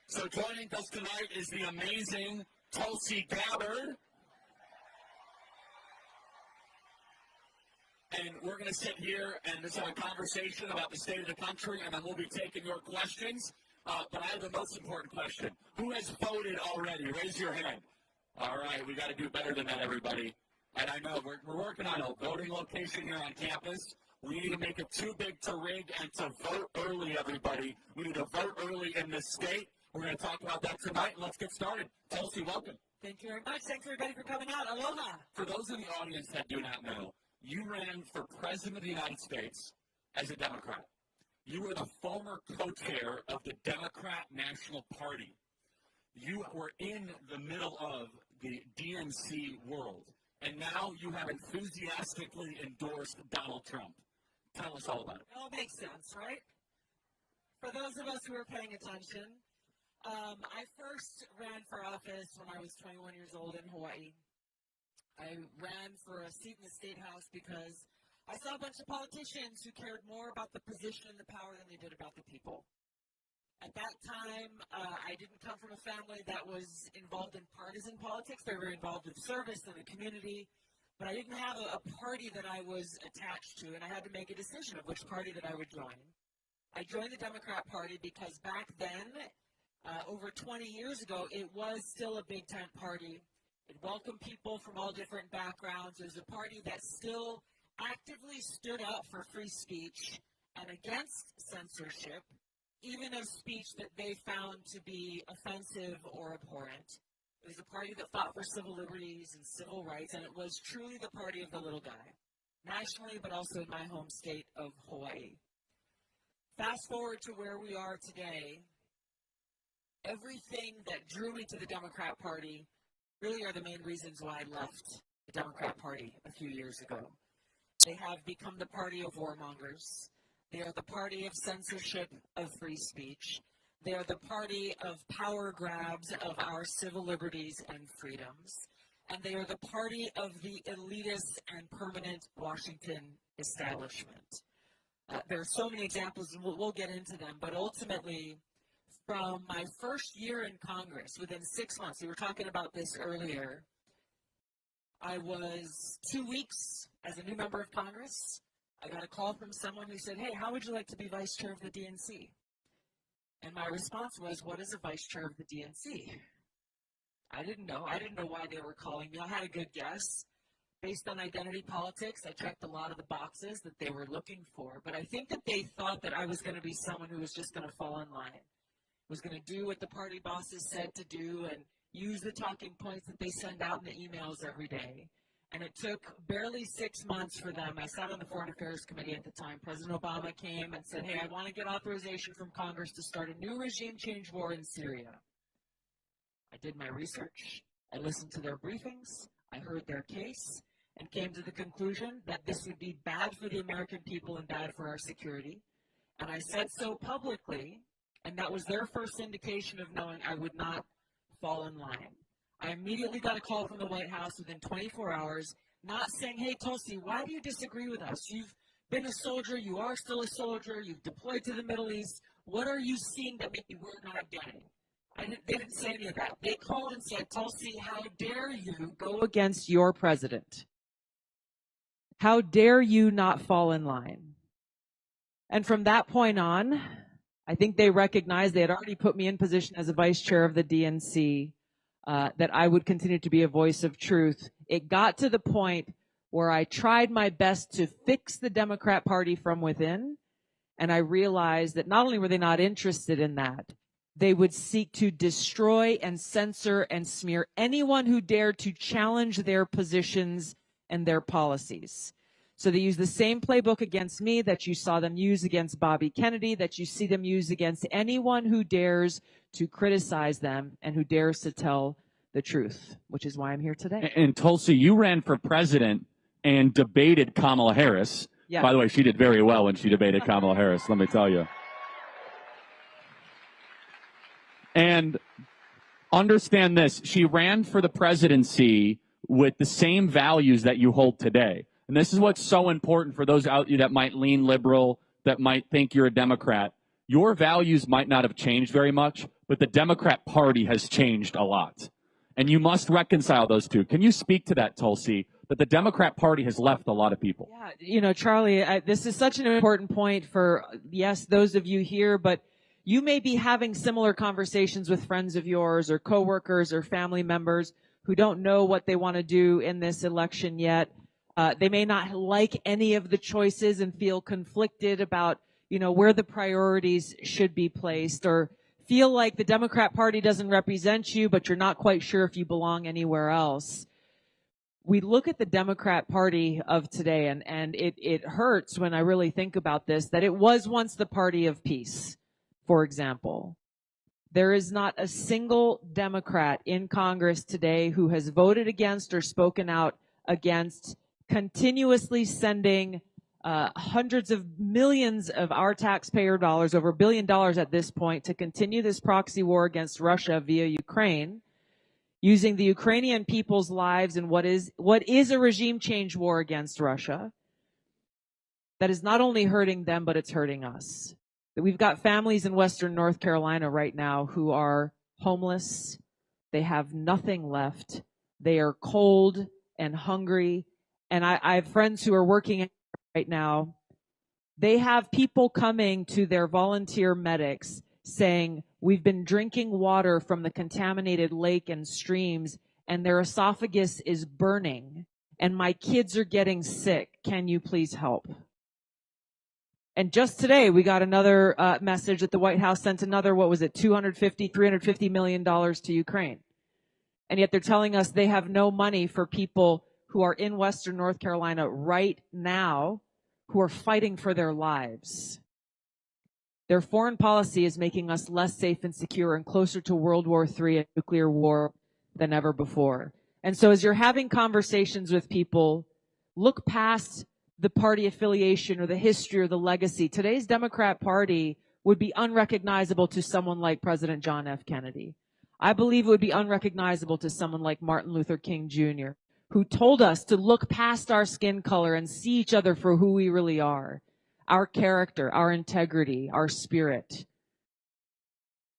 So joining us tonight is the amazing Tulsi Gabbard. And we're going to sit here and just have a conversation about the state of the country, and then we'll be taking your questions. But I have the most important question. Who has voted already? Raise your hand. All right, we got to do better than that, everybody. And I know we're working on a voting location here on campus. We need to make it too big to rig and to vote early, everybody. We need to vote early in this state. We're going to talk about that tonight. Let's get started. Tulsi, welcome. Thank you very much. Thanks, everybody, for coming out. Aloha. For those in the audience that do not know, you ran for President of the United States as a Democrat. You were the former co-chair of the Democrat National Party. You were in the middle of the DNC world, and now you have enthusiastically endorsed Donald Trump. Tell us all about it. It all makes sense, right? For those of us who are paying attention, I first ran for office when I was 21 years old in Hawaii. I ran for a seat in the State House because I saw a bunch of politicians who cared more about the position and the power than they did about the people. At that time, I didn't come from a family that was involved in partisan politics. They were involved in service and the community, but I didn't have a party that I was attached to, and I had to make a decision of which party that I would join. I joined the Democrat Party because back then, over 20 years ago, it was still a big-tent party. It welcomed people from all different backgrounds. It was a party that still actively stood up for free speech and against censorship, even of speech that they found to be offensive or abhorrent. It was a party that fought for civil liberties and civil rights, and it was truly the party of the little guy, nationally, but also in my home state of Hawaii. Fast forward to where we are today, everything that drew me to the Democrat Party really are the main reasons why I left the Democrat Party a few years ago. They have become the party of warmongers. They are the party of censorship of free speech. They are the party of power grabs of our civil liberties and freedoms. And they are the party of the elitist and permanent Washington establishment. There are so many examples, and we'll get into them, but ultimately, from my first year in Congress, within 6 months, we were talking about this earlier, I was 2 weeks as a new member of Congress. I got a call from someone who said, "Hey, how would you like to be vice chair of the DNC?" And my response was, "What is a vice chair of the DNC?" I didn't know. I didn't know why they were calling me. I had a good guess. Based on identity politics, I checked a lot of the boxes that they were looking for. But I think that they thought that I was going to be someone who was just going to fall in line, was going to do what the party bosses said to do and use the talking points that they send out in the emails every day. And it took barely 6 months for them. I sat on the Foreign Affairs Committee at the time. President Obama came and said, "Hey, I want to get authorization from Congress to start a new regime change war in Syria." I did my research. I listened to their briefings. I heard their case and came to the conclusion that this would be bad for the American people and bad for our security. And I said so publicly, and that was their first indication of knowing I would not fall in line. I immediately got a call from the White House within 24 hours, not saying, "Hey, Tulsi, why do you disagree with us? You've been a soldier. You are still a soldier. You've deployed to the Middle East. What are you seeing that maybe we're not getting?" They didn't say any of that. They called and said, "Tulsi, how dare you go against your president? How dare you not fall in line?" And from that point on, I think they recognized they had already put me in position as a vice chair of the DNC, that I would continue to be a voice of truth. It got to the point where I tried my best to fix the Democrat Party from within, and I realized that not only were they not interested in that, they would seek to destroy and censor and smear anyone who dared to challenge their positions and their policies. So they use the same playbook against me that you saw them use against Bobby Kennedy, that you see them use against anyone who dares to criticize them and who dares to tell the truth, which is why I'm here today. And Tulsi, you ran for president and debated Kamala Harris. Yeah. By the way, she did very well when she debated Kamala Harris, let me tell you. And understand this, she ran for the presidency with the same values that you hold today. And this is what's so important for those out there that might lean liberal, that might think you're a Democrat. Your values might not have changed very much, but the Democrat Party has changed a lot. And you must reconcile those two. Can you speak to that, Tulsi, that the Democrat Party has left a lot of people? Yeah, you know, Charlie, this is such an important point for, yes, those of you here, but you may be having similar conversations with friends of yours or coworkers or family members who don't know what they want to do in this election yet. They may not like any of the choices and feel conflicted about, you know, where the priorities should be placed, or feel like the Democrat Party doesn't represent you, but you're not quite sure if you belong anywhere else. We look at the Democrat Party of today, and it hurts when I really think about this, that it was once the party of peace, for example. There is not a single Democrat in Congress today who has voted against or spoken out against continuously sending hundreds of millions of our taxpayer dollars, over $1 billion at this point, to continue this proxy war against Russia via Ukraine, using the Ukrainian people's lives in what is a regime change war against Russia that is not only hurting them, but it's hurting us. We've got families in Western North Carolina right now who are homeless. They have nothing left. They are cold and hungry. And I have friends who are working right now. They have people coming to their volunteer medics saying, we've been drinking water from the contaminated lake and streams, and their esophagus is burning, and my kids are getting sick. Can you please help? And just today, we got another message that the White House sent another, $350 million to Ukraine. And yet they're telling us they have no money for people who are in Western North Carolina right now who are fighting for their lives. Their foreign policy is making us less safe and secure and closer to World War III and nuclear war than ever before. And so as you're having conversations with people, look past the party affiliation or the history or the legacy. Today's Democrat Party would be unrecognizable to someone like President John F. Kennedy. I believe it would be unrecognizable to someone like Martin Luther King Jr., who told us to look past our skin color and see each other for who we really are, our character, our integrity, our spirit.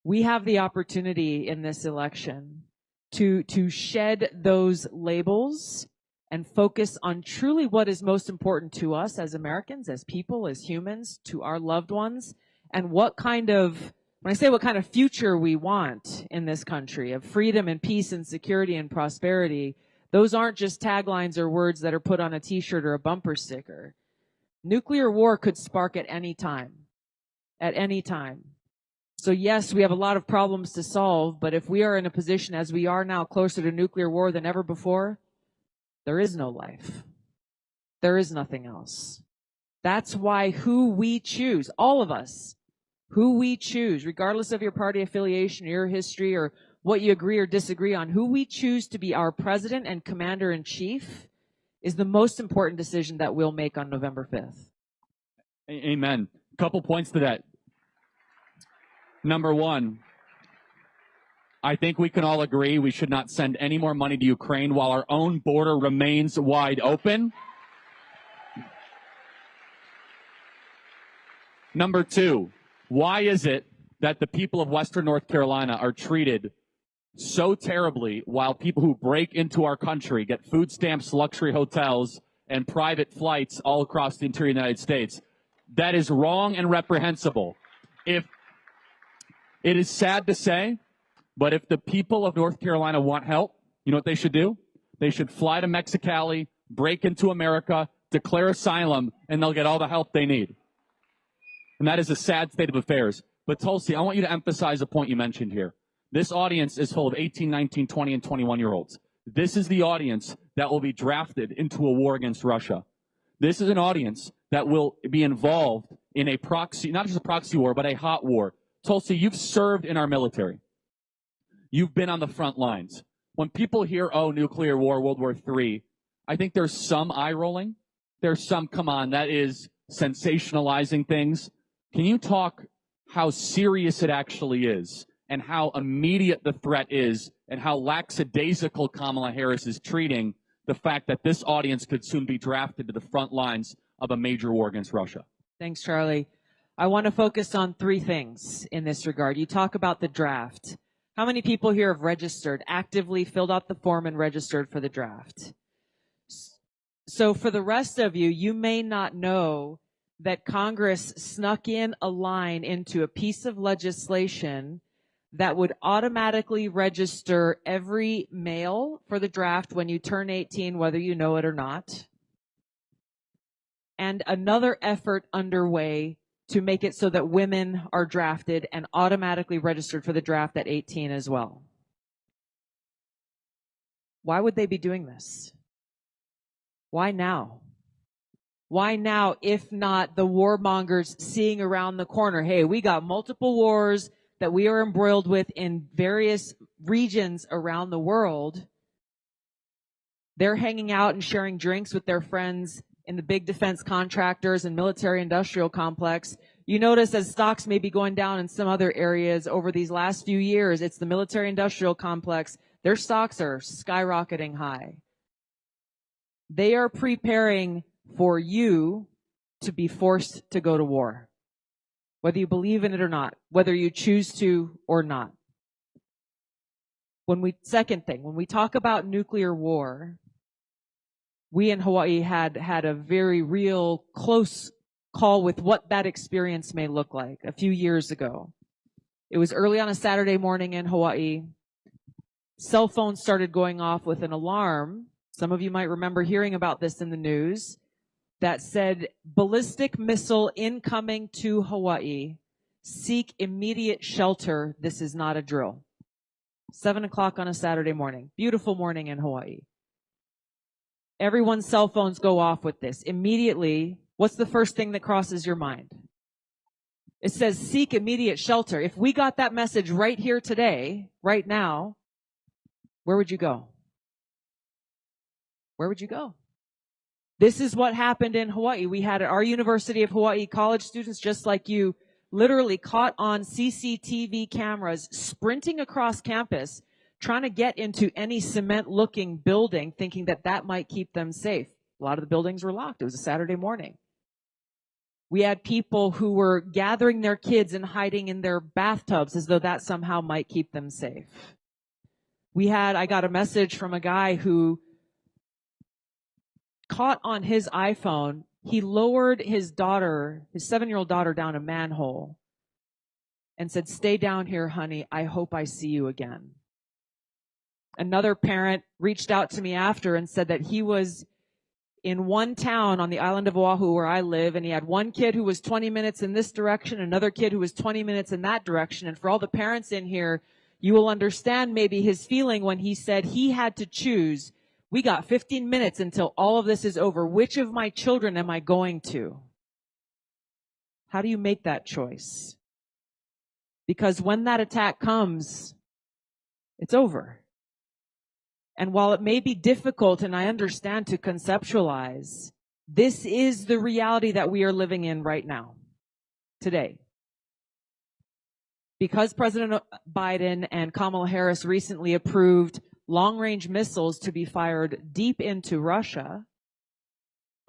We have the opportunity in this election to shed those labels and focus on truly what is most important to us as Americans, as people, as humans, to our loved ones, and what kind of, when I say what kind of future we want in this country of freedom and peace and security and prosperity, those aren't just taglines or words that are put on a t-shirt or a bumper sticker. Nuclear war could spark at any time. At any time. So yes, we have a lot of problems to solve, but if we are in a position as we are now closer to nuclear war than ever before, there is no life. There is nothing else. That's why who we choose, all of us, who we choose, regardless of your party affiliation, your history, or what you agree or disagree on, who we choose to be our president and commander-in-chief is the most important decision that we'll make on November 5th. Amen. A couple points to that. Number one, I think we can all agree we should not send any more money to Ukraine while our own border remains wide open. Number two, why is it that the people of Western North Carolina are treated so terribly while people who break into our country get food stamps, luxury hotels, and private flights all across the interior United States? That is wrong and reprehensible. If it is sad to say, but if the people of North Carolina want help, you know what they should do? They should fly to Mexicali, break into America, declare asylum, and they'll get all the help they need. And that is a sad state of affairs. But Tulsi, I want you to emphasize a point you mentioned here. This audience is full of 18, 19, 20, and 21-year-olds. This is the audience that will be drafted into a war against Russia. This is an audience that will be involved in a proxy, not just a proxy war, but a hot war. Tulsi, you've served in our military. You've been on the front lines. When people hear, oh, nuclear war, World War III, I think there's some eye rolling. There's some, come on, that is sensationalizing things. Can you talk how serious it actually is and how immediate the threat is and how lackadaisical Kamala Harris is treating the fact that this audience could soon be drafted to the front lines of a major war against Russia? Thanks, Charlie. I want to focus on three things in this regard. You talk about the draft. How many people here have registered, actively filled out the form and registered for the draft? So for the rest of you, you may not know that Congress snuck in a line into a piece of legislation that would automatically register every male for the draft when you turn 18, whether you know it or not. And another effort underway to make it so that women are drafted and automatically registered for the draft at 18 as well. Why would they be doing this? Why now? Why now, if not the warmongers seeing around the corner, hey, we got multiple wars that we are embroiled with in various regions around the world. They're hanging out and sharing drinks with their friends in the big defense contractors and military industrial complex. You notice as stocks may be going down in some other areas over these last few years, it's the military industrial complex. Their stocks are skyrocketing high. They are preparing for you to be forced to go to war, whether you believe in it or not, whether you choose to or not. Second thing, when we talk about nuclear war, we in Hawaii had a very real close call with what that experience may look like a few years ago. It was early on a Saturday morning in Hawaii. Cell phones started going off with an alarm. Some of you might remember hearing about this in the news that said, ballistic missile incoming to Hawaii. Seek immediate shelter. This is not a drill. 7 o'clock on a Saturday morning. Beautiful morning in Hawaii. Everyone's cell phones go off with this. Immediately, what's the first thing that crosses your mind? It says, seek immediate shelter. If we got that message right here today, right now, where would you go? Where would you go? This is what happened in Hawaii. We had at our University of Hawaii college students just like you literally caught on CCTV cameras sprinting across campus trying to get into any cement-looking building thinking that that might keep them safe. A lot of the buildings were locked. It was a Saturday morning. We had people who were gathering their kids and hiding in their bathtubs as though that somehow might keep them safe. I got a message from a guy who caught on his iPhone, he lowered his daughter, his 7-year-old daughter, down a manhole and said, stay down here, honey. I hope I see you again. Another parent reached out to me after and said that he was in one town on the island of Oahu where I live, and he had one kid who was 20 minutes in this direction, another kid who was 20 minutes in that direction. And for all the parents in here, you will understand maybe his feeling when he said he had to choose, we got 15 minutes until all of this is over. Which of my children am I going to? How do you make that choice? Because when that attack comes, it's over. And while it may be difficult, and I understand, to conceptualize, this is the reality that we are living in right now, today. Because President Biden and Kamala Harris recently approved long-range missiles to be fired deep into Russia,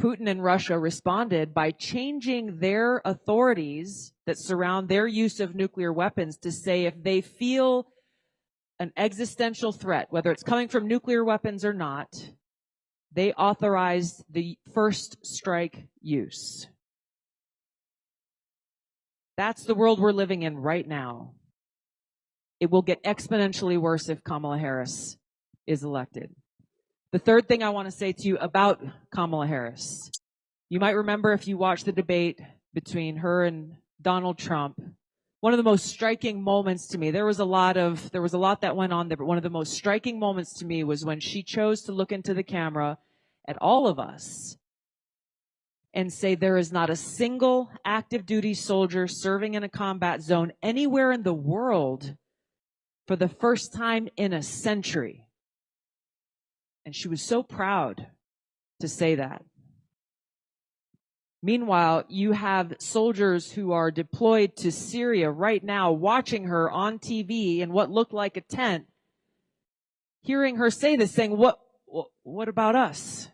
Putin and Russia responded by changing their authorities that surround their use of nuclear weapons to say if they feel an existential threat, whether it's coming from nuclear weapons or not, they authorized the first strike use. That's the world we're living in right now. It will get exponentially worse if Kamala Harris is elected. The third thing I want to say to you about Kamala Harris, you might remember if you watched the debate between her and Donald Trump, one of the most striking moments to me, there was a lot that went on there, but one of the most striking moments to me was when she chose to look into the camera at all of us and say there is not a single active duty soldier serving in a combat zone anywhere in the world for the first time in a century. And she was so proud to say that. Meanwhile, you have soldiers who are deployed to Syria right now, watching her on TV in what looked like a tent, hearing her say this, saying, what about us?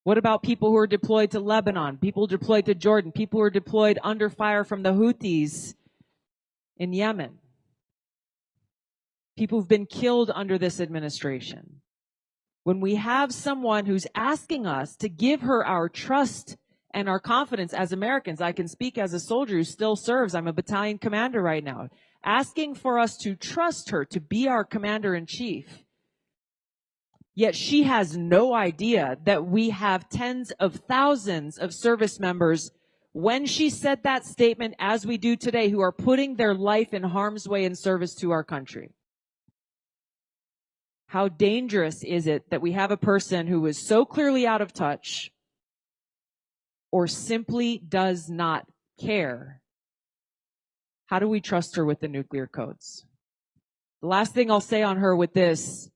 What about people who are deployed to Lebanon, people deployed to Jordan, people who are deployed under fire from the Houthis in Yemen? People who've been killed under this administration. When we have someone who's asking us to give her our trust and our confidence as Americans, I can speak as a soldier who still serves. I'm a battalion commander right now. Asking for us to trust her to be our commander-in-chief. Yet she has no idea that we have tens of thousands of service members when she said that statement, as we do today, who are putting their life in harm's way in service to our country. How dangerous is it that we have a person who is so clearly out of touch or simply does not care? How do we trust her with the nuclear codes? The last thing I'll say on her with this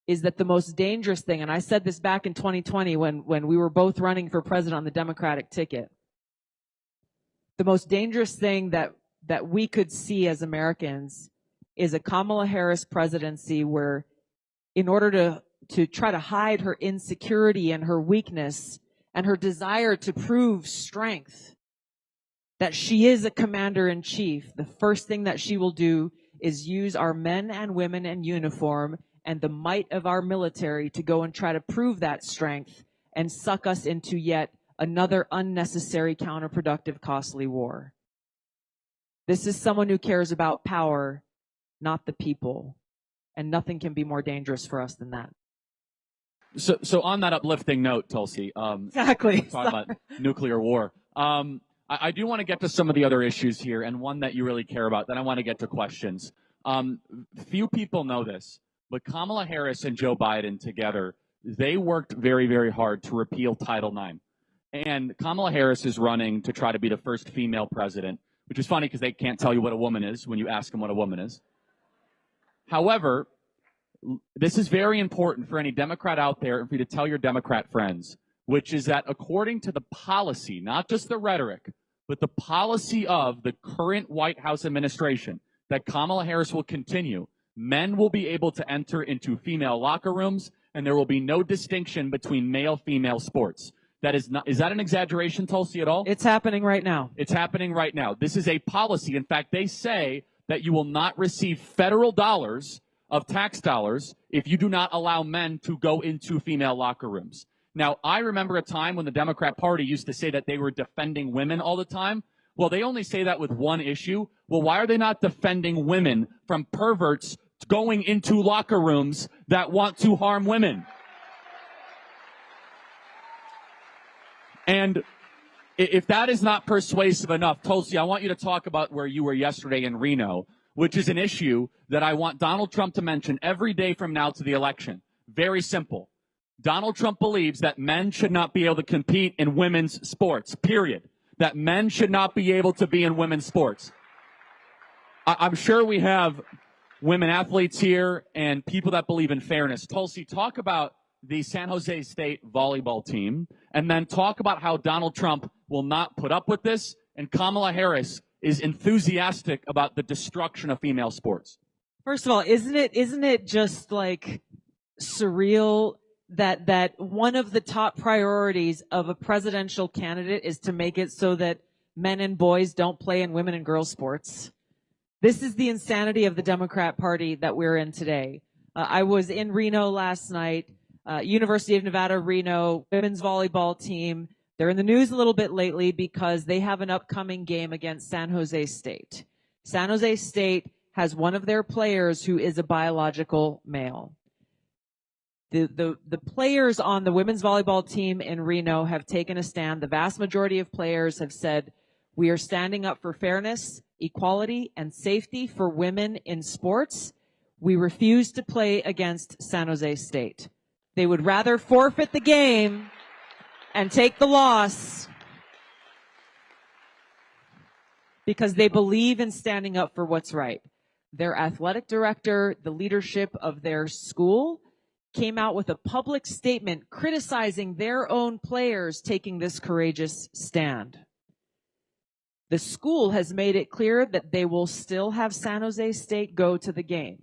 is that the most dangerous thing, and I said this back in 2020 when we were both running for president on the Democratic ticket, the most dangerous thing that we could see as Americans is a Kamala Harris presidency where, in order to try to hide her insecurity and her weakness and her desire to prove strength, that she is a commander-in-chief, the first thing that she will do is use our men and women in uniform and the might of our military to go and try to prove that strength and suck us into yet another unnecessary, counterproductive, costly war. This is someone who cares about power, not the people, and nothing can be more dangerous for us than that. So on that uplifting note, Tulsi, exactly. Talking about nuclear war. I do want to get to some of the other issues here, and one that you really care about. Then I want to get to questions. Few people know this, but Kamala Harris and Joe Biden together, they worked very, very hard to repeal Title IX. And Kamala Harris is running to try to be the first female president, which is funny because they can't tell you what a woman is when you ask them what a woman is. However, this is very important for any Democrat out there and for you to tell your Democrat friends, which is that according to the policy, not just the rhetoric, but the policy of the current White House administration, that Kamala Harris will continue, men will be able to enter into female locker rooms, and there will be no distinction between male-female sports. That is not, is that an exaggeration, Tulsi, at all? It's happening right now. It's happening right now. This is a policy. In fact, they say that you will not receive federal dollars of tax dollars if you do not allow men to go into female locker rooms. Now, I remember a time when the Democrat Party used to say that they were defending women all the time. Well, they only say that with one issue. Well, why are they not defending women from perverts going into locker rooms that want to harm women? And if that is not persuasive enough, Tulsi, I want you to talk about where you were yesterday in Reno, which is an issue that I want Donald Trump to mention every day from now to the election. Very simple. Donald Trump believes that men should not be able to compete in women's sports, period. That men should not be able to be in women's sports. I'm sure we have women athletes here and people that believe in fairness. Tulsi, talk about the San Jose State volleyball team, and then talk about how Donald Trump will not put up with this, and Kamala Harris is enthusiastic about the destruction of female sports. First of all, isn't it just like surreal that one of the top priorities of a presidential candidate is to make it so that men and boys don't play in women and girls sports? This is the insanity of the Democrat Party that we're in today. I was in Reno last night. University of Nevada, Reno, women's volleyball team. They're in the news a little bit lately because they have an upcoming game against San Jose State. San Jose State has one of their players who is a biological male. The players on the women's volleyball team in Reno have taken a stand. The vast majority of players have said, we are standing up for fairness, equality, and safety for women in sports. We refuse to play against San Jose State. They would rather forfeit the game and take the loss because they believe in standing up for what's right. Their athletic director, the leadership of their school, came out with a public statement criticizing their own players taking this courageous stand. The school has made it clear that they will still have San Jose State go to the game.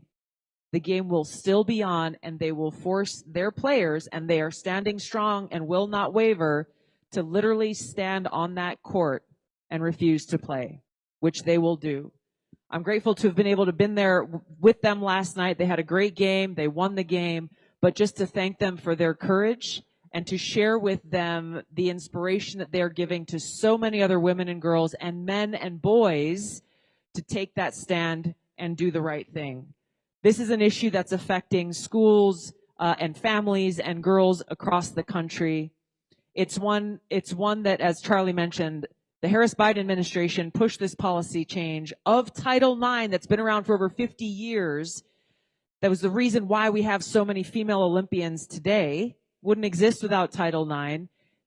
the game will still be on, and they will force their players, and they are standing strong and will not waver, to literally stand on that court and refuse to play, which they will do. I'm grateful to have been able to been there with them last night. They had a great game. They won the game. But just to thank them for their courage and to share with them the inspiration that they're giving to so many other women and girls and men and boys to take that stand and do the right thing. This is an issue that's affecting schools and families and girls across the country. It's one that, as Charlie mentioned, the Harris-Biden administration pushed this policy change of Title IX that's been around for over 50 years. That was the reason why we have so many female Olympians today. Wouldn't exist without Title IX.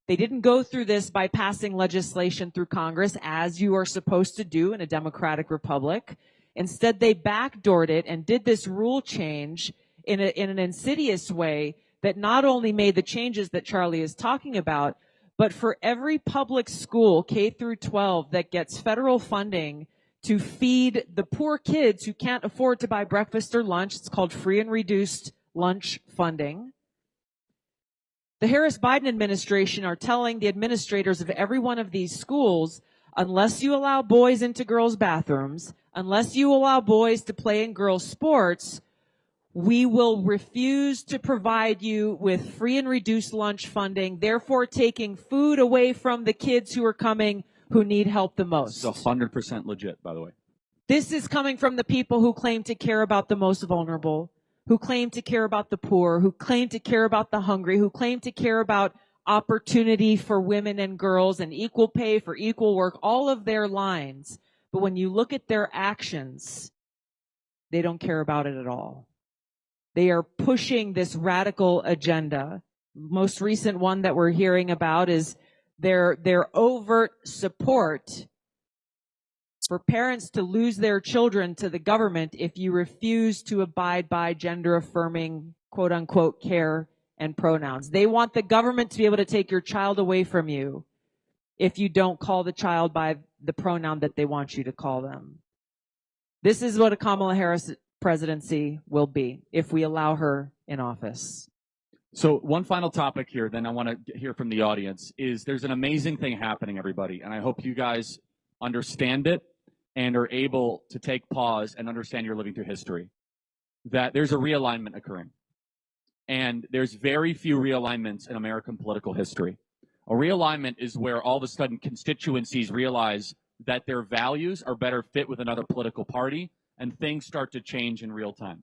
They didn't go through this by passing legislation through Congress, as you are supposed to do in a democratic republic. Instead, they backdoored it and did this rule change in an insidious way that not only made the changes that Charlie is talking about, but for every public school, K through 12, that gets federal funding to feed the poor kids who can't afford to buy breakfast or lunch, it's called free and reduced lunch funding. The Harris-Biden administration are telling the administrators of every one of these schools, unless you allow boys into girls' bathrooms, unless you allow boys to play in girls' sports, we will refuse to provide you with free and reduced lunch funding, therefore taking food away from the kids who are coming who need help the most. It's 100% legit, by the way. This is coming from the people who claim to care about the most vulnerable, who claim to care about the poor, who claim to care about the hungry, who claim to care about opportunity for women and girls and equal pay for equal work, all of their lines. But when you look at their actions, they don't care about it at all. They are pushing this radical agenda. Most recent one that we're hearing about is their overt support for parents to lose their children to the government if you refuse to abide by gender-affirming, quote-unquote, care and pronouns. They want the government to be able to take your child away from you if you don't call the child by the pronoun that they want you to call them. This is what a Kamala Harris presidency will be if we allow her in office. So one final topic here, then I want to hear from the audience, is there's an amazing thing happening, everybody, and I hope you guys understand it and are able to take pause and understand you're living through history. That there's a realignment occurring. And there's very few realignments in American political history. A realignment is where all of a sudden constituencies realize that their values are better fit with another political party and things start to change in real time.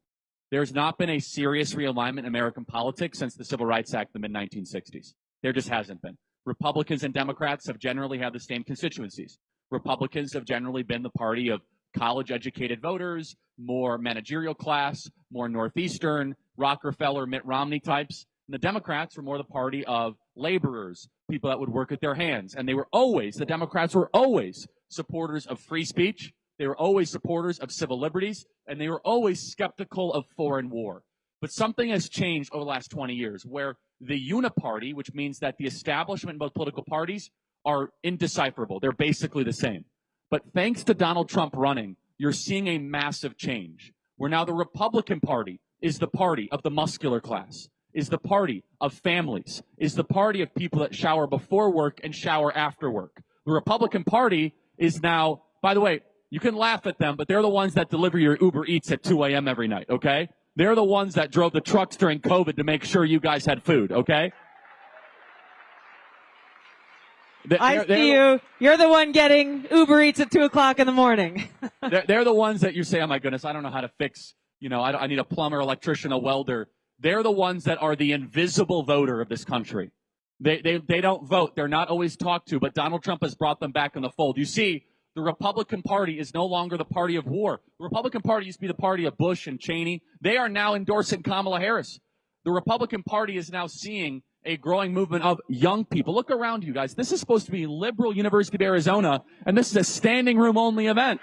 There's not been a serious realignment in American politics since the Civil Rights Act in the mid-1960s. There just hasn't been. Republicans and Democrats have generally had the same constituencies. Republicans have generally been the party of college-educated voters, more managerial class, more Northeastern, Rockefeller, Mitt Romney types. And the Democrats were more the party of laborers, people that would work with their hands. And the Democrats were always supporters of free speech. They were always supporters of civil liberties, and they were always skeptical of foreign war. But something has changed over the last 20 years, where the uniparty, which means that the establishment in both political parties are indecipherable. They're basically the same. But thanks to Donald Trump running, you're seeing a massive change, where now the Republican Party is the party of the muscular class, is the party of families, is the party of people that shower before work and shower after work. The Republican Party is now, by the way, you can laugh at them, but they're the ones that deliver your Uber Eats at 2 a.m. every night, okay? They're the ones that drove the trucks during COVID to make sure you guys had food, okay? I see you. You're the one getting Uber Eats at 2 o'clock in the morning. they're the ones that you say, oh my goodness, I don't know how to fix, I need a plumber, electrician, a welder. They're the ones that are the invisible voter of this country. They don't vote. They're not always talked to, but Donald Trump has brought them back in the fold. You see, the Republican Party is no longer the party of war. The Republican Party used to be the party of Bush and Cheney. They are now endorsing Kamala Harris. The Republican Party is now seeing a growing movement of young people. Look around you guys. This is supposed to be liberal University of Arizona, and this is a standing room only event.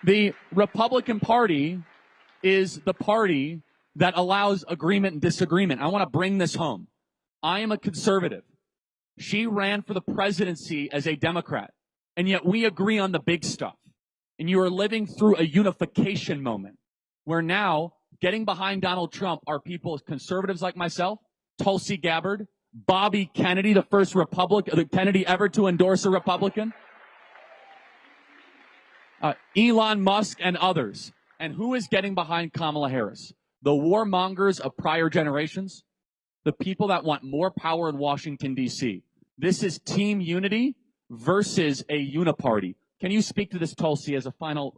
The Republican Party is the party that allows agreement and disagreement. I want to bring this home. I am a conservative. She ran for the presidency as a Democrat, and yet we agree on the big stuff. And you are living through a unification moment where now getting behind Donald Trump are people, conservatives like myself, Tulsi Gabbard, Bobby Kennedy, the first the Kennedy ever to endorse a Republican, Elon Musk, and others. And who is getting behind Kamala Harris? The warmongers of prior generations, the people that want more power in Washington, D.C. This is team unity versus a uniparty. Can you speak to this, Tulsi, as a final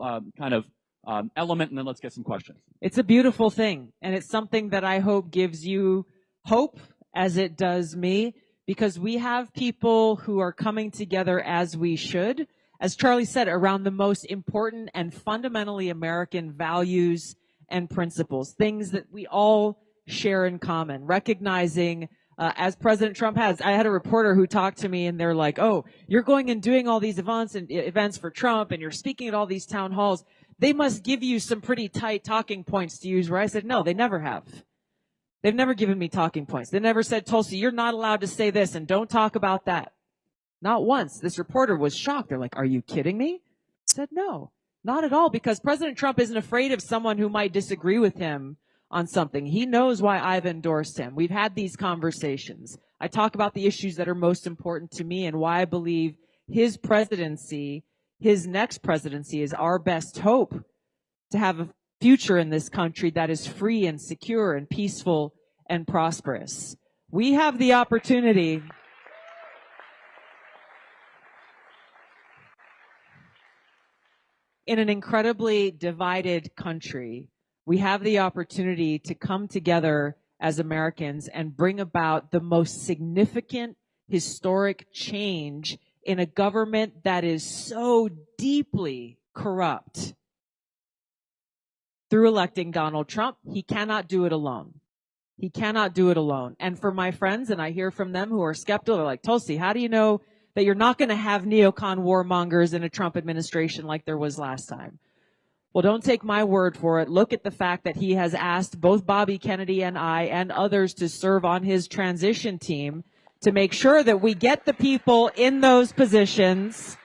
element, and then let's get some questions. It's a beautiful thing, and it's something that I hope gives you hope as it does me, because we have people who are coming together as we should, as Charlie said, around the most important and fundamentally American values and principles, things that we all share in common, recognizing as President Trump has. I had a reporter who talked to me and they're like, oh, you're going and doing all these events for Trump and you're speaking at all these town halls. They must give you some pretty tight talking points to use, where I said, no, they never have. They've never given me talking points. They never said, Tulsi, you're not allowed to say this and don't talk about that. Not once. This reporter was shocked. They're like, are you kidding me? I said, no, not at all, because President Trump isn't afraid of someone who might disagree with him on something. He knows why I've endorsed him. We've had these conversations. I talk about the issues that are most important to me and why I believe his presidency, his next presidency, is our best hope to have a future in this country that is free and secure and peaceful and prosperous. We have the opportunity in an incredibly divided country. We have the opportunity to come together as Americans and bring about the most significant historic change in a government that is so deeply corrupt. Through electing Donald Trump, he cannot do it alone. He cannot do it alone. And for my friends, and I hear from them who are skeptical, they're like, Tulsi, how do you know that you're not going to have neocon warmongers in a Trump administration like there was last time? Well, don't take my word for it. Look at the fact that he has asked both Bobby Kennedy and I and others to serve on his transition team to make sure that we get the people in those positions,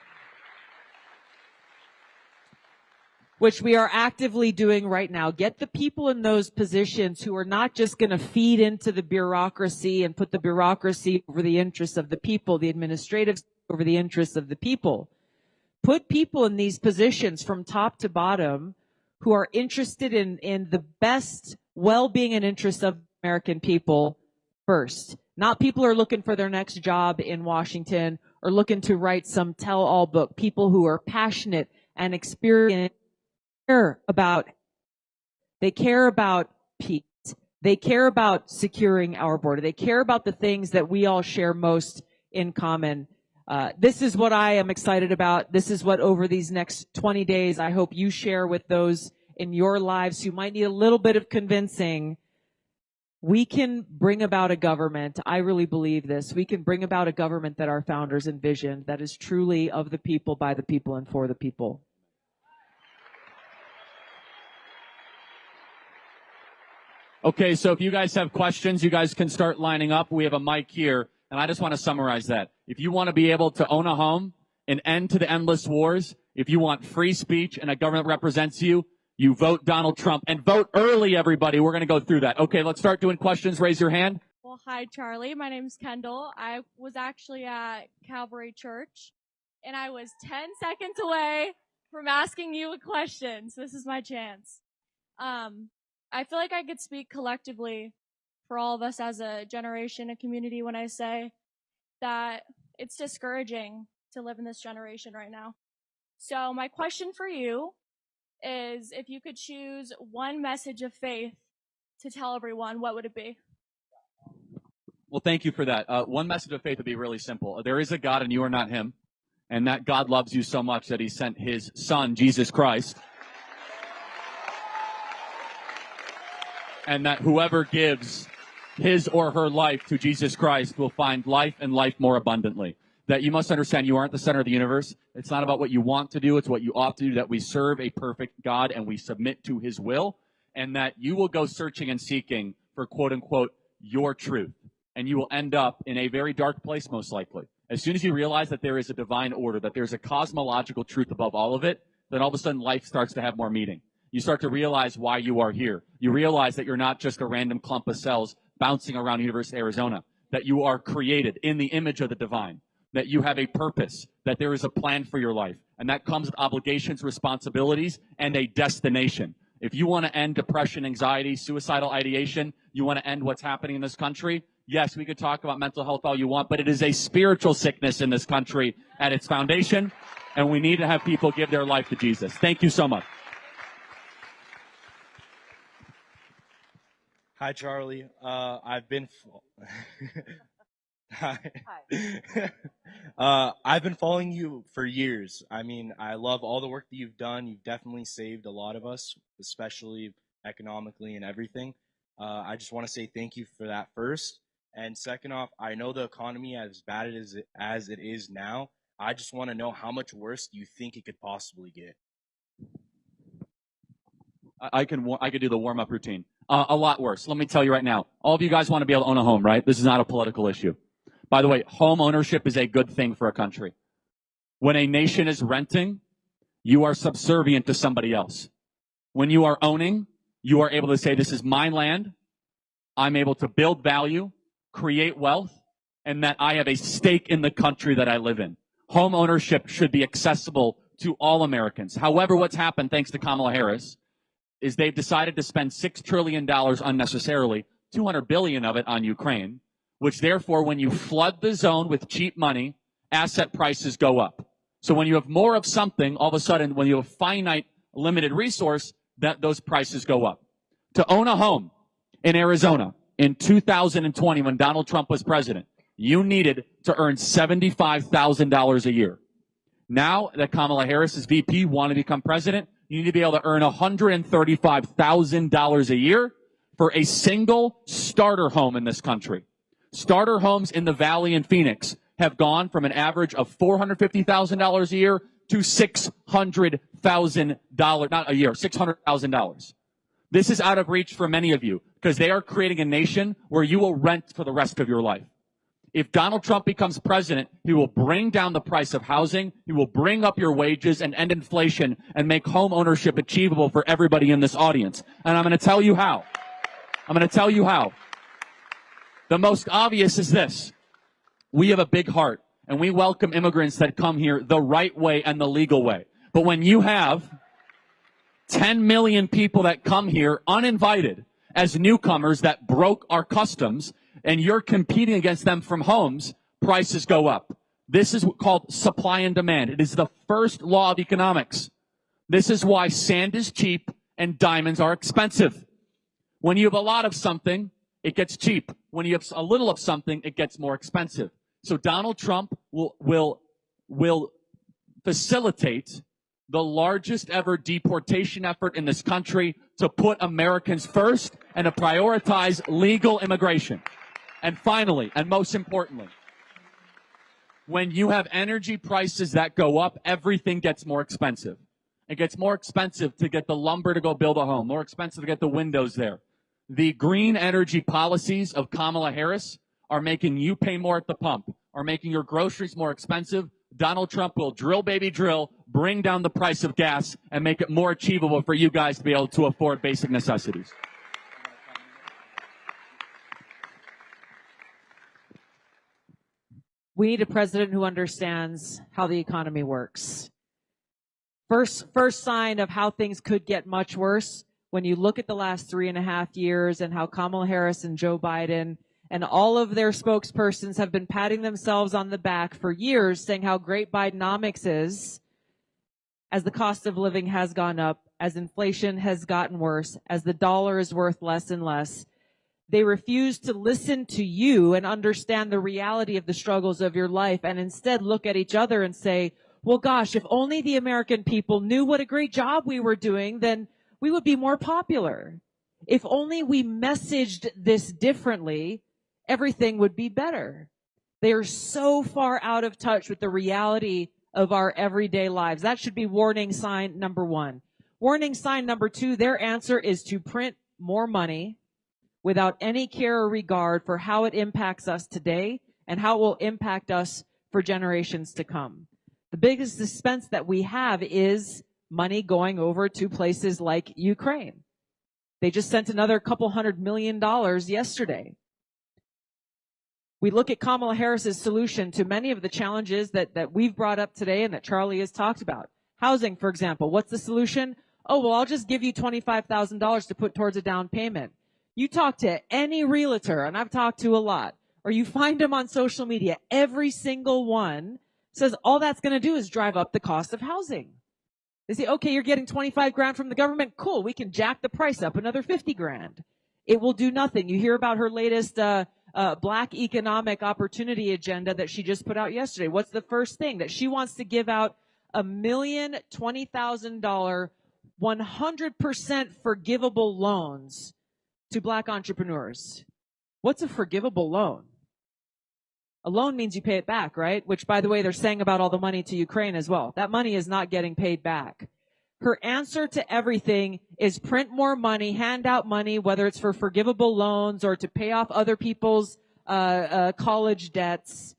which we are actively doing right now. Get the people in those positions who are not just going to feed into the bureaucracy and put the bureaucracy over the interests of the people, the administrative over the interests of the people. Put people in these positions from top to bottom who are interested in the best well-being and interests of American people first. Not people who are looking for their next job in Washington or looking to write some tell-all book. People who are passionate and experienced. They care about peace. They care about securing our border. They care about the things that we all share most in common. This is what I am excited about. This is what over these next 20 days I hope you share with those in your lives who might need a little bit of convincing. We can bring about a government. I really believe this. We can bring about a government that our founders envisioned, that is truly of the people, by the people, and for the people. Okay, so if you guys have questions, you guys can start lining up. We have a mic here, and I just want to summarize that. If you want to be able to own a home, an end to the endless wars, if you want free speech and a government that represents you, you vote Donald Trump. And vote early, everybody. We're going to go through that. Okay, let's start doing questions. Raise your hand. Well, hi, Charlie. My name's Kendall. I was actually at Calvary Church, and I was 10 seconds away from asking you a question, so this is my chance. I feel like I could speak collectively for all of us as a generation, a community, when I say that it's discouraging to live in this generation right now. So my question for you is, if you could choose one message of faith to tell everyone, what would it be? Well, thank you for that. One message of faith would be really simple. There is a God and you are not him. And that God loves you so much that he sent his son, Jesus Christ. And that whoever gives his or her life to Jesus Christ will find life and life more abundantly. That you must understand you aren't the center of the universe. It's not about what you want to do. It's what you ought to do, that we serve a perfect God and we submit to his will, and that you will go searching and seeking for, quote unquote, your truth. And you will end up in a very dark place, most likely. As soon as you realize that there is a divine order, that there's a cosmological truth above all of it, then all of a sudden life starts to have more meaning. You start to realize why you are here. You realize that you're not just a random clump of cells bouncing around University of Arizona, that you are created in the image of the divine, that you have a purpose, that there is a plan for your life, and that comes with obligations, responsibilities, and a destination. If you want to end depression, anxiety, suicidal ideation, you want to end what's happening in this country, yes, we could talk about mental health all you want, but it is a spiritual sickness in this country at its foundation, and we need to have people give their life to Jesus. Thank you so much. Hi, Charlie. I've been I've been following you for years. I mean, I love all the work that you've done. You've definitely saved a lot of us, especially economically and everything. I just want to say thank you for that first. And second off, I know the economy as bad as it is now. I just want to know how much worse do you think it could possibly get? I could do the warm-up routine. A lot worse. Let me tell you right now. All of you guys want to be able to own a home, right? This is not a political issue. By the way, home ownership is a good thing for a country. When a nation is renting, you are subservient to somebody else. When you are owning, you are able to say, this is my land. I'm able to build value, create wealth, and that I have a stake in the country that I live in. Home ownership should be accessible to all Americans. However, what's happened, thanks to Kamala Harris, is they've decided to spend $6 trillion unnecessarily, $200 billion of it on Ukraine, which therefore, when you flood the zone with cheap money, asset prices go up. So when you have more of something, all of a sudden, when you have a finite, limited resource, those prices go up. To own a home in Arizona in 2020, when Donald Trump was president, you needed to earn $75,000 a year. Now that Kamala Harris is VP, want to become president, you need to be able to earn $135,000 a year for a single starter home in this country. Starter homes in the Valley and Phoenix have gone from an average of $450,000 a year to $600,000, not a year, $600,000. This is out of reach for many of you because they are creating a nation where you will rent for the rest of your life. If Donald Trump becomes president, he will bring down the price of housing, he will bring up your wages and end inflation and make home ownership achievable for everybody in this audience. And I'm going to tell you how. The most obvious is this. We have a big heart, and we welcome immigrants that come here the right way and the legal way. But when you have 10 million people that come here uninvited as newcomers that broke our customs, and you're competing against them from homes, prices go up. This is called supply and demand. It is the first law of economics. This is why sand is cheap and diamonds are expensive. When you have a lot of something, it gets cheap. When you have a little of something, it gets more expensive. So Donald Trump will facilitate the largest ever deportation effort in this country to put Americans first and to prioritize legal immigration. And finally, and most importantly, when you have energy prices that go up, everything gets more expensive. It gets more expensive to get the lumber to go build a home, more expensive to get the windows there. The green energy policies of Kamala Harris are making you pay more at the pump, are making your groceries more expensive. Donald Trump will drill, baby, drill, bring down the price of gas, and make it more achievable for you guys to be able to afford basic necessities. We need a president who understands how the economy works. First sign of how things could get much worse, when you look at the last 3.5 years and how Kamala Harris and Joe Biden and all of their spokespersons have been patting themselves on the back for years, saying how great Bidenomics is, as the cost of living has gone up, as inflation has gotten worse, as the dollar is worth less and less. They refuse to listen to you and understand the reality of the struggles of your life, and instead look at each other and say, well, gosh, if only the American people knew what a great job we were doing, then we would be more popular. If only we messaged this differently, everything would be better. They are so far out of touch with the reality of our everyday lives. That should be warning sign number 1. Warning sign number 2, their answer is to print more money without any care or regard for how it impacts us today and how it will impact us for generations to come. The biggest suspense that we have is money going over to places like Ukraine. They just sent another couple $100 million yesterday. We look at Kamala Harris's solution to many of the challenges that we've brought up today and that Charlie has talked about. Housing, for example. What's the solution? Oh, well, I'll just give you $25,000 to put towards a down payment. You talk to any realtor, and I've talked to a lot, or you find them on social media, every single one says all that's going to do is drive up the cost of housing. They say, okay, you're getting 25 grand from the government. Cool. We can jack the price up another 50 grand. It will do nothing. You hear about her latest, Black economic opportunity agenda that she just put out yesterday. What's the first thing? That she wants to give out $1,020,000, 100% forgivable loans to Black entrepreneurs. What's a forgivable loan? A loan means you pay it back, right? Which, by the way, they're saying about all the money to Ukraine as well. That money is not getting paid back. Her answer to everything is print more money, hand out money, whether it's for forgivable loans or to pay off other people's college debts,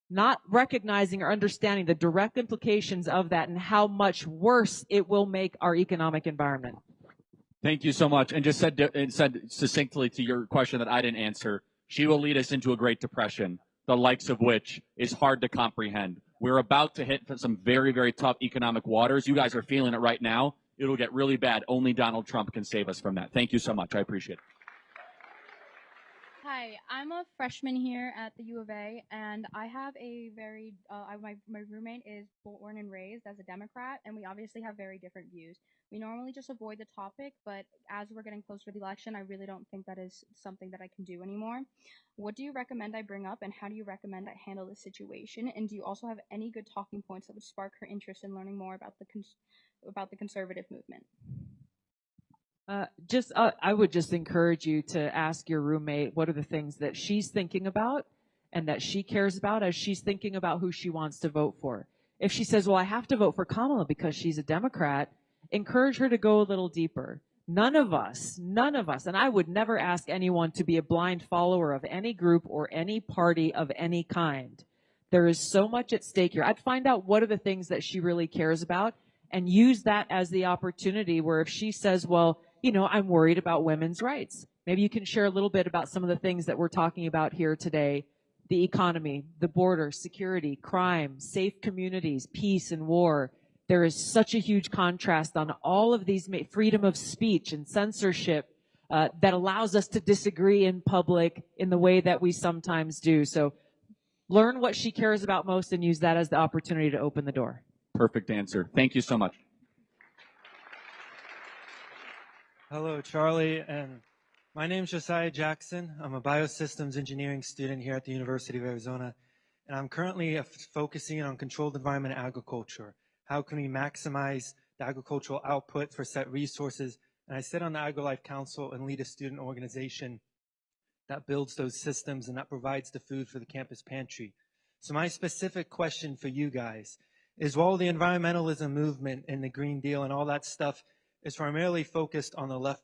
not recognizing or understanding the direct implications of that and how much worse it will make our economic environment. Thank you so much. And just said succinctly to your question that I didn't answer, she will lead us into a Great Depression, the likes of which is hard to comprehend. We're about to hit some very, very tough economic waters. You guys are feeling it right now. It'll get really bad. Only Donald Trump can save us from that. Thank you so much. I appreciate it. Hi, I'm a freshman here at the U of A, and I have a very, my roommate is born and raised as a Democrat, and we obviously have very different views. We normally just avoid the topic, but as we're getting closer to the election, I really don't think that is something that I can do anymore. What do you recommend I bring up, and how do you recommend I handle this situation? And do you also have any good talking points that would spark her interest in learning more about the conservative movement? I would just encourage you to ask your roommate what are the things that she's thinking about and that she cares about as she's thinking about who she wants to vote for. If she says, well, I have to vote for Kamala because she's a Democrat, encourage her to go a little deeper. None of us, and I would never ask anyone to be a blind follower of any group or any party of any kind. There is so much at stake here. I'd find out what are the things that she really cares about and use that as the opportunity where if she says, well, you know, I'm worried about women's rights. Maybe you can share a little bit about some of the things that we're talking about here today. The economy, the border, security, crime, safe communities, peace and war. There is such a huge contrast on all of these, freedom of speech and censorship that allows us to disagree in public in the way that we sometimes do. So learn what she cares about most and use that as the opportunity to open the door. Perfect answer. Thank you so much. Hello, Charlie, and my name's Josiah Jackson. I'm a biosystems engineering student here at the University of Arizona, and I'm currently focusing on controlled environment agriculture. How can we maximize the agricultural output for set resources? And I sit on the AgriLife Council and lead a student organization that builds those systems and that provides the food for the campus pantry. So my specific question for you guys is, while the environmentalism movement and the Green Deal and all that stuff is primarily focused on the left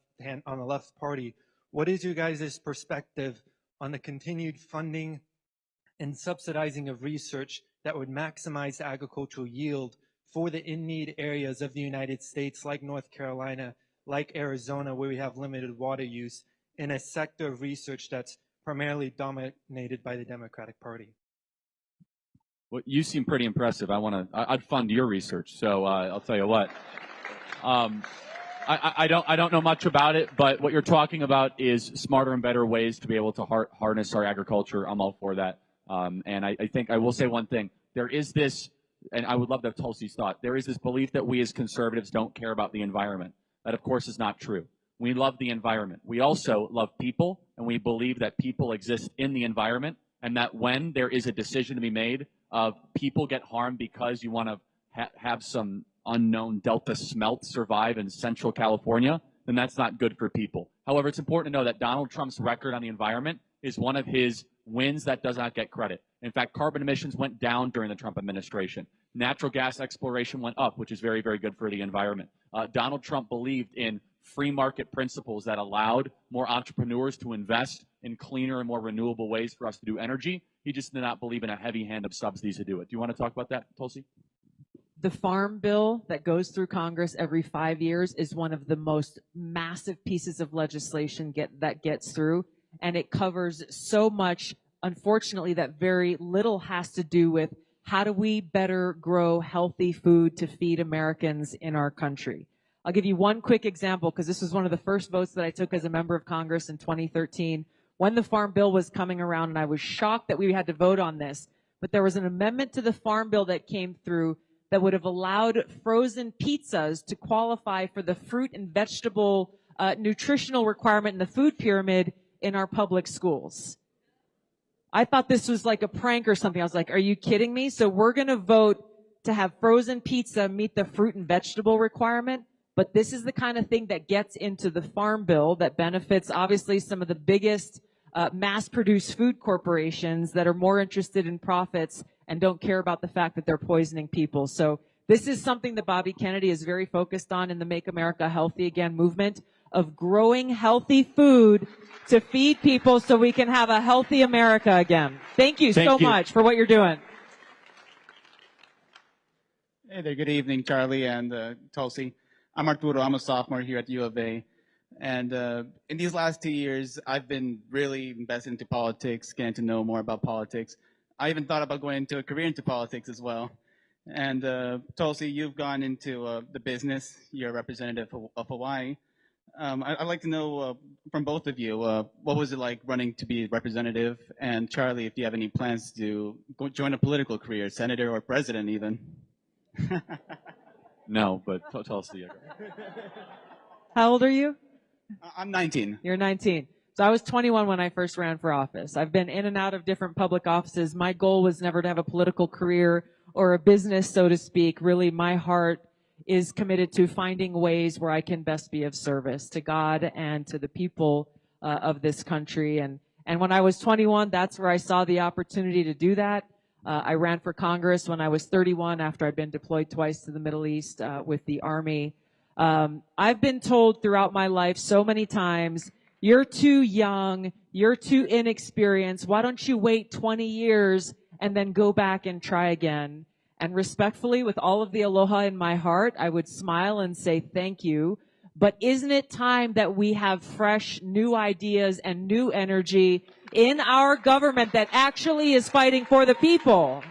party, what is your guys' perspective on the continued funding and subsidizing of research that would maximize the agricultural yield for the in-need areas of the United States, like North Carolina, like Arizona, where we have limited water use, in a sector of research that's primarily dominated by the Democratic Party? Well, you seem pretty impressive. I'd fund your research, so I'll tell you what. I don't know much about it, but what you're talking about is smarter and better ways to be able to harness our agriculture. I'm all for that. And I think I will say one thing. There is this, and I would love to have Tulsi's thought, there is this belief that we as conservatives don't care about the environment. That, of course, is not true. We love the environment. We also love people, and we believe that people exist in the environment, and that when there is a decision to be made of people get harmed because you want to have some unknown Delta smelt survive in Central California, then that's not good for people. However, it's important to know that Donald Trump's record on the environment is one of his wins that does not get credit. In fact, carbon emissions went down during the Trump administration. Natural gas exploration went up, which is very, very good for the environment. Donald Trump believed in free market principles that allowed more entrepreneurs to invest in cleaner and more renewable ways for us to do energy. He just did not believe in a heavy hand of subsidies to do it. Do you want to talk about that, Tulsi? The farm bill that goes through Congress every 5 years is one of the most massive pieces of legislation that gets through, and it covers so much, unfortunately, that very little has to do with how do we better grow healthy food to feed Americans in our country. I'll give you one quick example, because this was one of the first votes that I took as a member of Congress in 2013 when the farm bill was coming around, and I was shocked that we had to vote on this. But there was an amendment to the farm bill that came through that would have allowed frozen pizzas to qualify for the fruit and vegetable nutritional requirement in the food pyramid in our public schools. I thought this was like a prank or something. I was like, are you kidding me? So we're going to vote to have frozen pizza meet the fruit and vegetable requirement. But this is the kind of thing that gets into the farm bill that benefits, obviously, some of the biggest mass-produced food corporations that are more interested in profits and don't care about the fact that they're poisoning people. So this is something that Bobby Kennedy is very focused on in the Make America Healthy Again movement, of growing healthy food to feed people so we can have a healthy America again. Thank you so much for what you're doing. Hey there, good evening, Charlie and Tulsi. I'm Arturo, I'm a sophomore here at the U of A. And in these last 2 years, I've been really invested into politics, getting to know more about politics. I even thought about going into a career into politics as well. And Tulsi, you've gone into the business. You're a representative of Hawaii. I'd like to know from both of you, what was it like running to be representative? And Charlie, if you have any plans to join a political career, senator or president even? No, but Tulsi. How old are you? I'm 19. You're 19. So I was 21 when I first ran for office. I've been in and out of different public offices. My goal was never to have a political career or a business, so to speak. Really, my heart is committed to finding ways where I can best be of service to God and to the people of this country. And when I was 21, that's where I saw the opportunity to do that. I ran for Congress when I was 31 after I'd been deployed twice to the Middle East with the Army. I've been told throughout my life so many times, you're too young, you're too inexperienced, why don't you wait 20 years and then go back and try again? And respectfully, with all of the aloha in my heart, I would smile and say thank you. But isn't it time that we have fresh, new ideas and new energy in our government that actually is fighting for the people?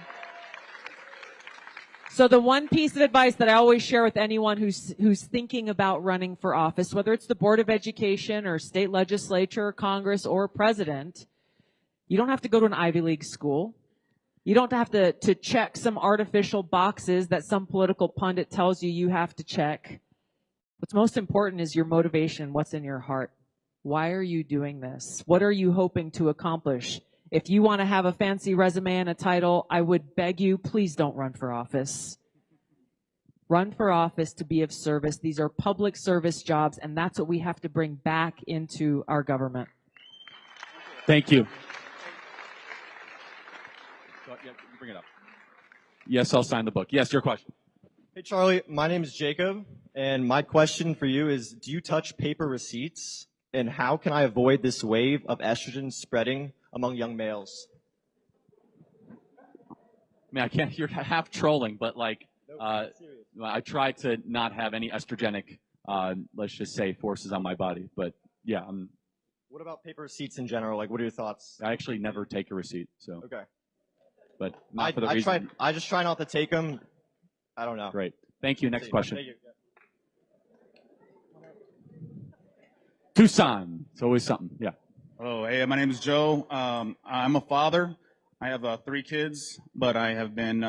So the one piece of advice that I always share with anyone who's thinking about running for office, whether it's the Board of Education or state legislature, or Congress, or president, you don't have to go to an Ivy League school. You don't have to check some artificial boxes that some political pundit tells you have to check. What's most important is your motivation, what's in your heart. Why are you doing this? What are you hoping to accomplish? If you want to have a fancy resume and a title, I would beg you, please don't run for office. Run for office to be of service. These are public service jobs, and that's what we have to bring back into our government. Thank you. Bring it up. Yes, I'll sign the book. Yes, your question. Hey, Charlie, my name is Jacob, and my question for you is, do you touch paper receipts, and how can I avoid this wave of estrogen spreading among young males? I mean, you're half trolling, but like, I try to not have any estrogenic, let's just say, forces on my body. But yeah, what about paper receipts in general? Like, what are your thoughts? I actually never take a receipt, so. Okay. But not for the reason. I just try not to take them. I don't know. Great. Thank you. Next question. Thank you. Tucson. It's always something. Yeah. Oh, hey, my name is Joe. I'm a father. I have 3 kids, but I have been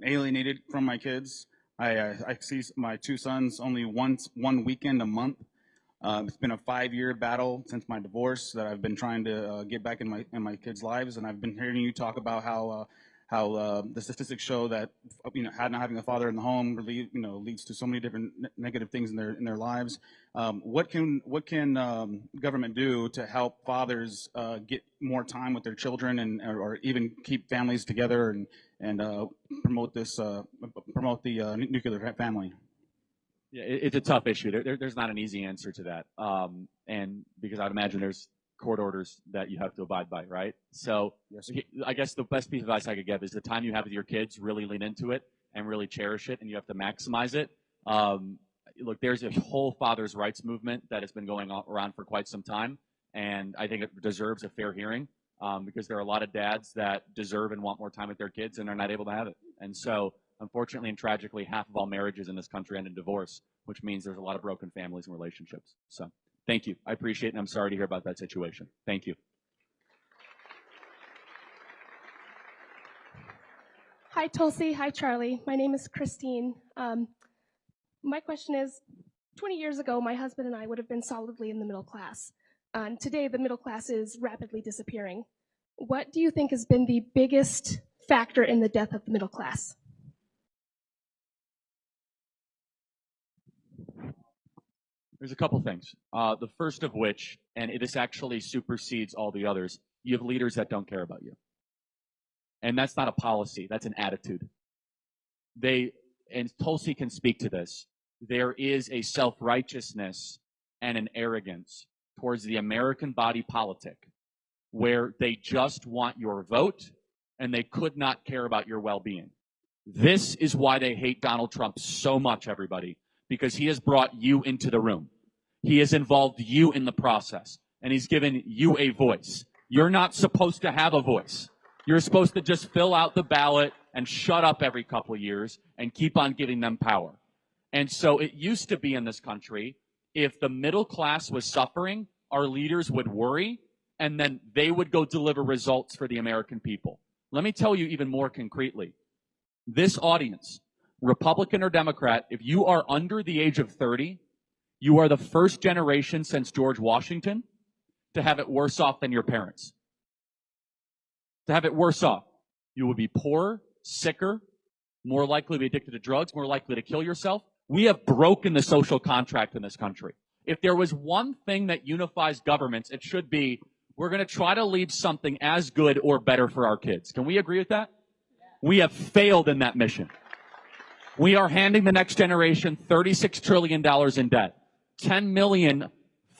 alienated from my kids. I see my 2 sons only one weekend a month. It's been a 5-year battle since my divorce that I've been trying to get back in my kids' lives, and I've been hearing you talk about how the statistics show that not having a father in the home leads to so many different negative things in their lives. What can government do to help fathers get more time with their children or even keep families together and promote the nuclear family? Yeah, it's a tough issue. There's not an easy answer to that, and because I'd imagine there's court orders that you have to abide by, right? So yes. I guess the best piece of advice I could give is the time you have with your kids, really lean into it. and really cherish it, and you have to maximize it. Look, there's a whole father's rights movement that has been going around for quite some time, and I think it deserves a fair hearing because there are a lot of dads that deserve and want more time with their kids and are not able to have it. And so, unfortunately and tragically, half of all marriages in this country end in divorce, which means there's a lot of broken families and relationships. So, thank you. I appreciate it, and I'm sorry to hear about that situation. Thank you. Hi, Tulsi. Hi, Charlie. My name is Christine. My question is, 20 years ago, my husband and I would have been solidly in the middle class. Today, the middle class is rapidly disappearing. What do you think has been the biggest factor in the death of the middle class? There's a couple things. The first of which, and this actually supersedes all the others, you have leaders that don't care about you. And that's not a policy, that's an attitude. And Tulsi can speak to this, there is a self-righteousness and an arrogance towards the American body politic where they just want your vote and they could not care about your well-being. This is why they hate Donald Trump so much, everybody, because he has brought you into the room. He has involved you in the process, and he's given you a voice. You're not supposed to have a voice. You're supposed to just fill out the ballot and shut up every couple of years and keep on giving them power. And so it used to be in this country, if the middle class was suffering, our leaders would worry, and then they would go deliver results for the American people. Let me tell you even more concretely. This audience, Republican or Democrat, if you are under the age of 30, you are the first generation since George Washington to have it worse off than your parents. To have it worse off. You will be poorer, sicker, more likely to be addicted to drugs, more likely to kill yourself. We have broken the social contract in this country. If there was one thing that unifies governments, it should be we're going to try to leave something as good or better for our kids. Can we agree with that? We have failed in that mission. We are handing the next generation $36 trillion in debt. 10 million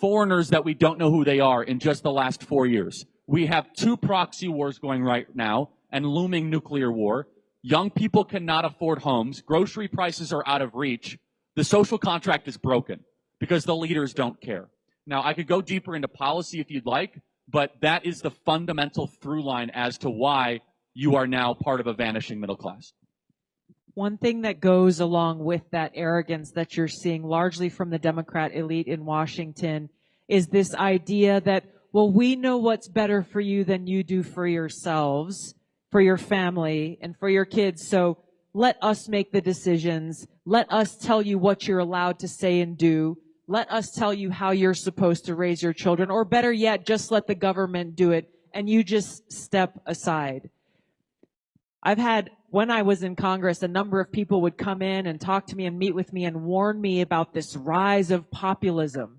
foreigners that we don't know who they are in just the last 4 years. We have 2 proxy wars going right now and looming nuclear war. Young people cannot afford homes. Grocery prices are out of reach. The social contract is broken because the leaders don't care. Now, I could go deeper into policy if you'd like, but that is the fundamental through line as to why you are now part of a vanishing middle class. One thing that goes along with that arrogance that you're seeing largely from the Democrat elite in Washington is this idea that, well, we know what's better for you than you do for yourselves, for your family, and for your kids. So let us make the decisions. Let us tell you what you're allowed to say and do. Let us tell you how you're supposed to raise your children. Or better yet, just let the government do it and you just step aside. I've had, when I was in Congress, a number of people would come in and talk to me and meet with me and warn me about this rise of populism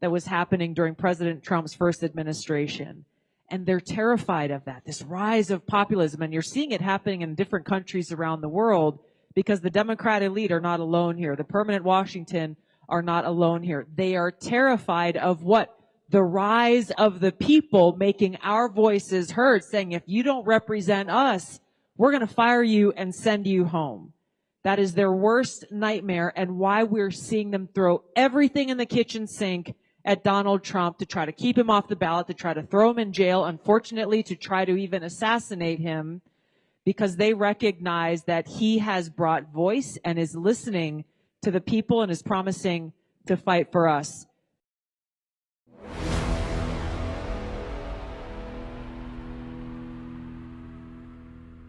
that was happening during President Trump's first administration. And they're terrified of that, this rise of populism. And you're seeing it happening in different countries around the world because the Democrat elite are not alone here. The permanent Washington are not alone here. They are terrified of what? The rise of the people making our voices heard, saying, if you don't represent us, we're going to fire you and send you home. That is their worst nightmare and why we're seeing them throw everything in the kitchen sink at Donald Trump to try to keep him off the ballot, to try to throw him in jail, unfortunately, to try to even assassinate him, because they recognize that he has brought voice and is listening to the people and is promising to fight for us.